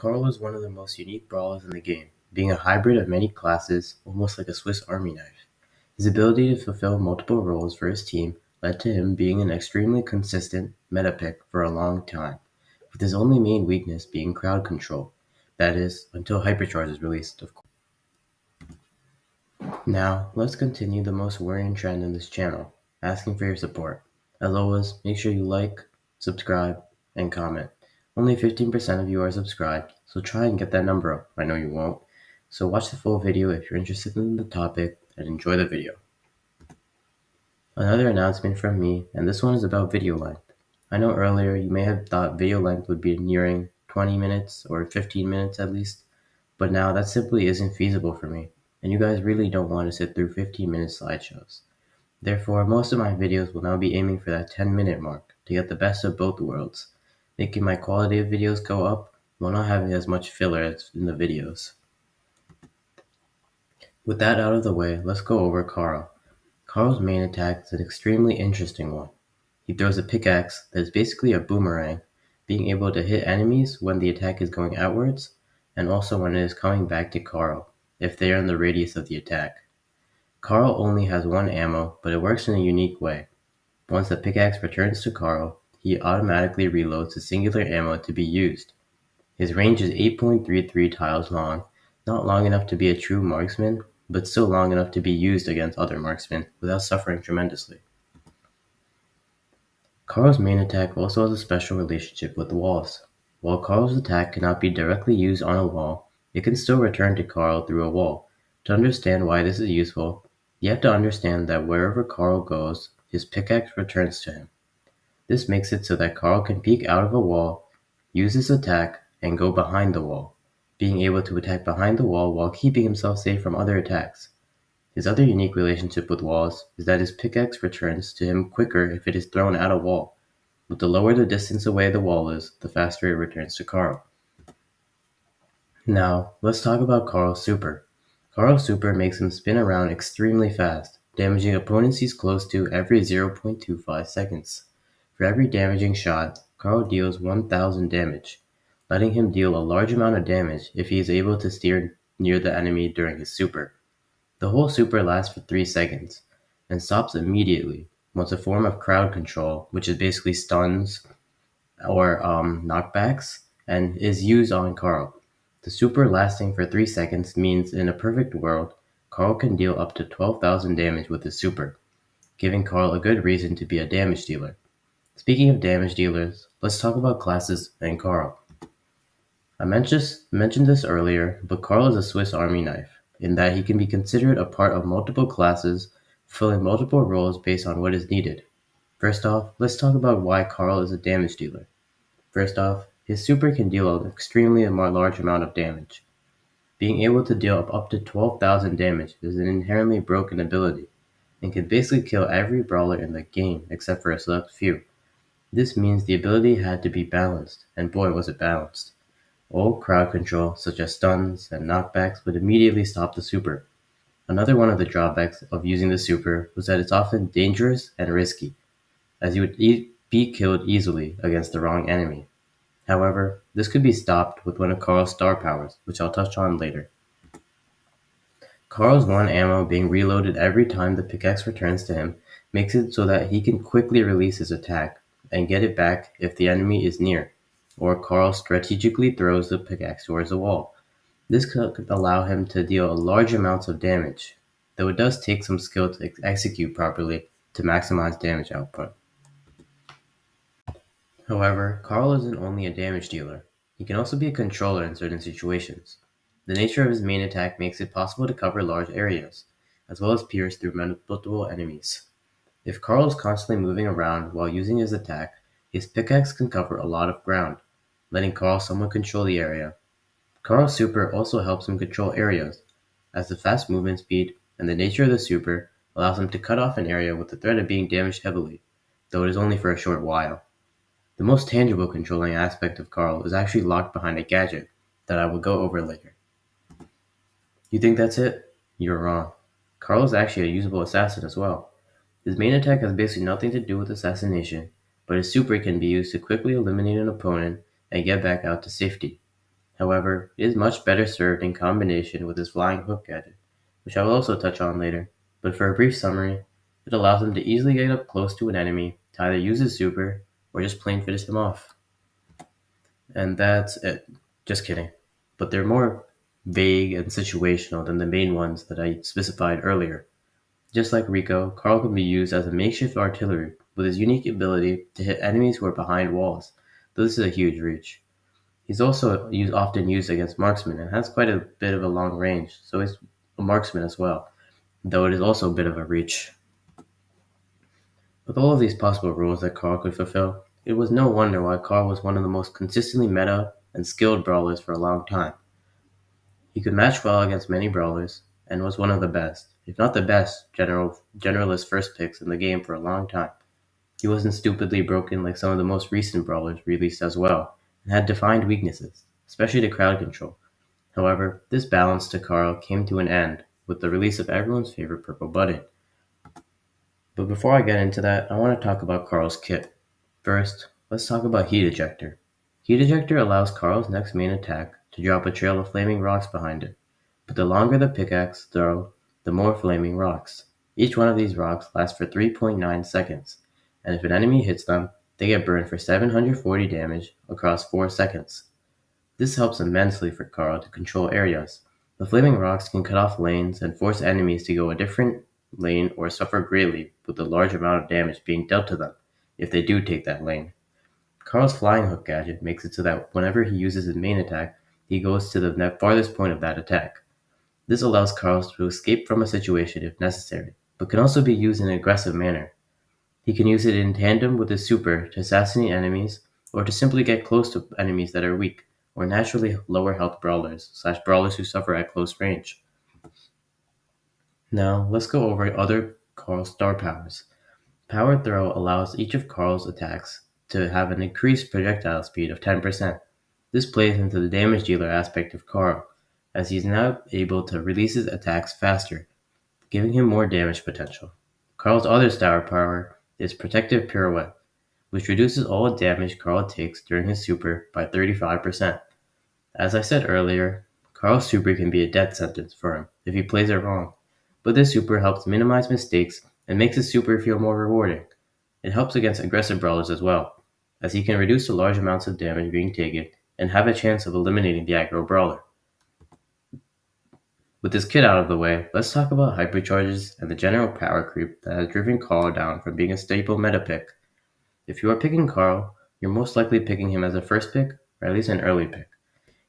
Carl is one of the most unique brawlers in the game, being a hybrid of many classes, almost like a Swiss Army knife. His ability to fulfill multiple roles for his team led to him being an extremely consistent meta pick for a long time, with his only main weakness being crowd control, that is, until Hypercharge is released, of course. Now, let's continue the most worrying trend in this channel, asking for your support. As always, make sure you like, subscribe, and comment. Only 15% of you are subscribed, so try and get that number up. I know you won't. So watch the full video if you're interested in the topic, and enjoy the video. Another announcement from me, and this one is about video length. I know earlier you may have thought video length would be nearing 20 minutes or 15 minutes at least, but now that simply isn't feasible for me, and you guys really don't want to sit through 15-minute slideshows. Therefore, most of my videos will now be aiming for that 10-minute mark to get the best of both worlds, making my quality of videos go up while not having as much filler as in the videos. With that out of the way, let's go over Carl. Carl's main attack is an extremely interesting one. He throws a pickaxe that is basically a boomerang, being able to hit enemies when the attack is going outwards, and also when it is coming back to Carl, if they are in the radius of the attack. Carl only has one ammo, but it works in a unique way. Once the pickaxe returns to Carl, he automatically reloads the singular ammo to be used. His range is 8.33 tiles long, not long enough to be a true marksman, but still long enough to be used against other marksmen without suffering tremendously. Carl's main attack also has a special relationship with walls. While Carl's attack cannot be directly used on a wall, it can still return to Carl through a wall. To understand why this is useful, you have to understand that wherever Carl goes, his pickaxe returns to him. This makes it so that Carl can peek out of a wall, use his attack, and go behind the wall, being able to attack behind the wall while keeping himself safe from other attacks. His other unique relationship with walls is that his pickaxe returns to him quicker if it is thrown at a wall, but the lower the distance away the wall is, the faster it returns to Carl. Now, let's talk about Carl's super. Carl's super makes him spin around extremely fast, damaging opponents he's close to every 0.25 seconds. For every damaging shot, Carl deals 1000 damage, letting him deal a large amount of damage if he is able to steer near the enemy during his super. The whole super lasts for 3 seconds, and stops immediately once a form of crowd control, which is basically stuns or knockbacks, and is used on Carl. The super lasting for 3 seconds means in a perfect world, Carl can deal up to 12,000 damage with his super, giving Carl a good reason to be a damage dealer. Speaking of damage dealers, let's talk about classes and Carl. I mentioned this earlier, but Carl is a Swiss Army knife, in that he can be considered a part of multiple classes, fulfilling multiple roles based on what is needed. First off, let's talk about why Carl is a damage dealer. First off, his super can deal an extremely large amount of damage. Being able to deal up to 12,000 damage is an inherently broken ability, and can basically kill every brawler in the game except for a select few. This means the ability had to be balanced, and boy was it balanced. All crowd control, such as stuns and knockbacks, would immediately stop the super. Another one of the drawbacks of using the super was that it's often dangerous and risky, as you would be killed easily against the wrong enemy. However, this could be stopped with one of Carl's star powers, which I'll touch on later. Carl's one ammo being reloaded every time the pickaxe returns to him makes it so that he can quickly release his attack and get it back if the enemy is near, or Carl strategically throws the pickaxe towards the wall. This could allow him to deal large amounts of damage, though it does take some skill to execute properly to maximize damage output. However, Carl isn't only a damage dealer, he can also be a controller in certain situations. The nature of his main attack makes it possible to cover large areas, as well as pierce through multiple enemies. If Carl is constantly moving around while using his attack, his pickaxe can cover a lot of ground, letting Carl somewhat control the area. Carl's super also helps him control areas, as the fast movement speed and the nature of the super allows him to cut off an area with the threat of being damaged heavily, though it is only for a short while. The most tangible controlling aspect of Carl is actually locked behind a gadget that I will go over later. You think that's it? You're wrong. Carl is actually a usable assassin as well. His main attack has basically nothing to do with assassination, but his super can be used to quickly eliminate an opponent and get back out to safety. However, it is much better served in combination with his flying hook gadget, which I will also touch on later. But for a brief summary, it allows him to easily get up close to an enemy to either use his super or just plain finish them off. And that's it. Just kidding. But they're more vague and situational than the main ones that I specified earlier. Just like Rico, Carl can be used as a makeshift artillery with his unique ability to hit enemies who are behind walls, though this is a huge reach. He's also often used against marksmen and has quite a bit of a long range, so he's a marksman as well, though it is also a bit of a reach. With all of these possible roles that Carl could fulfill, it was no wonder why Carl was one of the most consistently meta and skilled brawlers for a long time. He could match well against many brawlers, and was one of the best, if not the best, generalist first picks in the game for a long time. He wasn't stupidly broken like some of the most recent brawlers released as well, and had defined weaknesses, especially the crowd control. However, this balance to Carl came to an end with the release of everyone's favorite purple button. But before I get into that, I want to talk about Carl's kit. First, let's talk about Heat Ejector. Heat Ejector allows Carl's next main attack to drop a trail of flaming rocks behind it, but the longer the pickaxe throw, the more flaming rocks. Each one of these rocks lasts for 3.9 seconds, and if an enemy hits them, they get burned for 740 damage across 4 seconds. This helps immensely for Carl to control areas. The flaming rocks can cut off lanes and force enemies to go a different lane or suffer greatly with the large amount of damage being dealt to them if they do take that lane. Carl's flying hook gadget makes it so that whenever he uses his main attack, he goes to the farthest point of that attack. This allows Carl to escape from a situation if necessary, but can also be used in an aggressive manner. He can use it in tandem with his super to assassinate enemies, or to simply get close to enemies that are weak, or naturally lower health brawlers/brawlers who suffer at close range. Now, let's go over other Carl star powers. Power Throw allows each of Carl's attacks to have an increased projectile speed of 10%. This plays into the damage dealer aspect of Carl, as he is now able to release his attacks faster, giving him more damage potential. Carl's other star power is Protective Pirouette, which reduces all damage Carl takes during his super by 35%. As I said earlier, Carl's super can be a death sentence for him if he plays it wrong, but this super helps minimize mistakes and makes his super feel more rewarding. It helps against aggressive brawlers as well, as he can reduce the large amounts of damage being taken and have a chance of eliminating the aggro brawler. With this kit out of the way, let's talk about hypercharges and the general power creep that has driven Carl down from being a staple meta pick. If you are picking Carl, you're most likely picking him as a first pick, or at least an early pick.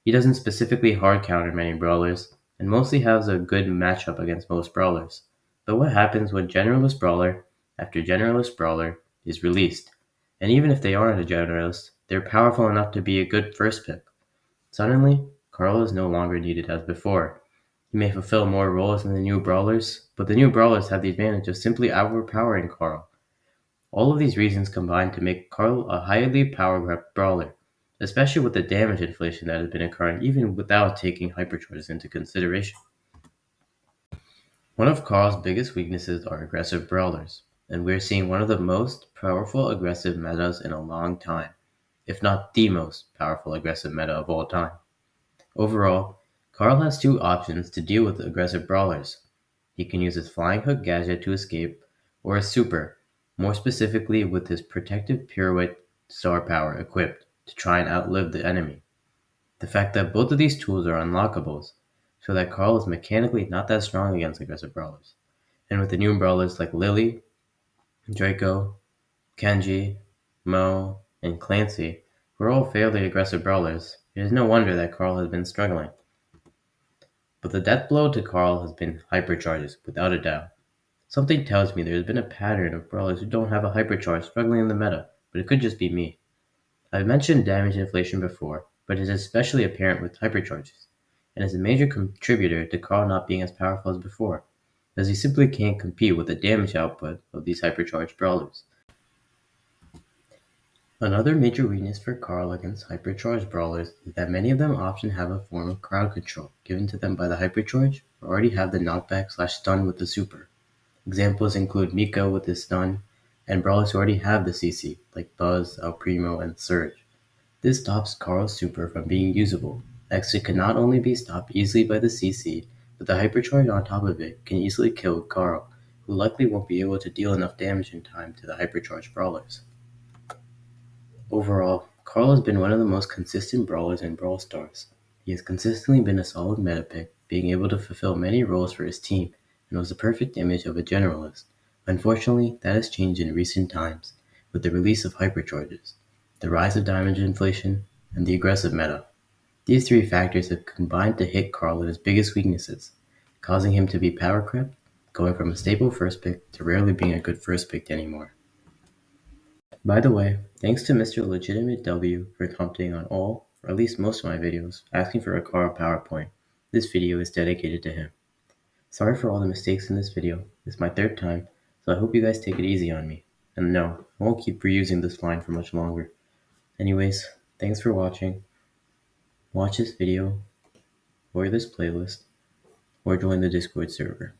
He doesn't specifically hard counter many brawlers, and mostly has a good matchup against most brawlers. But what happens when generalist brawler after generalist brawler is released? And even if they aren't a generalist, they're powerful enough to be a good first pick. Suddenly, Carl is no longer needed as before. He may fulfill more roles than the new brawlers, but the new brawlers have the advantage of simply overpowering Carl. All of these reasons combine to make Carl a highly power brawler, especially with the damage inflation that has been occurring even without taking hypercharges into consideration. One of Carl's biggest weaknesses are aggressive brawlers, and we're seeing one of the most powerful aggressive metas in a long time, if not the most powerful aggressive meta of all time. Overall, Carl has two options to deal with aggressive brawlers. He can use his flying hook gadget to escape, or his super, more specifically with his protective pirouette star power equipped to try and outlive the enemy. The fact that both of these tools are unlockables show that Carl is mechanically not that strong against aggressive brawlers. And with the new brawlers like Lily, Draco, Kenji, Mo, and Clancy, who are all fairly aggressive brawlers, it is no wonder that Carl has been struggling. But the death blow to Carl has been hypercharges, without a doubt. Something tells me there has been a pattern of brawlers who don't have a hypercharge struggling in the meta, but it could just be me. I've mentioned damage inflation before, but it is especially apparent with hypercharges, and is a major contributor to Carl not being as powerful as before, as he simply can't compete with the damage output of these hypercharged brawlers. Another major weakness for Carl against hypercharged brawlers is that many of them often have a form of crowd control given to them by the hypercharge, or already have the knockback/stun with the super. Examples include Miko with his stun, and brawlers who already have the CC, like Buzz, El Primo, and Surge. This stops Carl's super from being usable, Exit can not only be stopped easily by the CC, but the hypercharge on top of it can easily kill Carl, who likely won't be able to deal enough damage in time to the hypercharged brawlers. Overall, Carl has been one of the most consistent brawlers in Brawl Stars. He has consistently been a solid meta pick, being able to fulfill many roles for his team, and was the perfect image of a generalist. Unfortunately, that has changed in recent times, with the release of hypercharges, the rise of damage inflation, and the aggressive meta. These three factors have combined to hit Carl at his biggest weaknesses, causing him to be power crept, going from a stable first pick to rarely being a good first pick anymore. By the way, thanks to Mr. Legitimate W for commenting on all, or at least most of my videos, asking for a Carl PowerPoint. This video is dedicated to him. Sorry for all the mistakes in this video. It's my third time, so I hope you guys take it easy on me. And no, I won't keep reusing this line for much longer. Anyways, thanks for watching. Watch this video, or this playlist, or join the Discord server.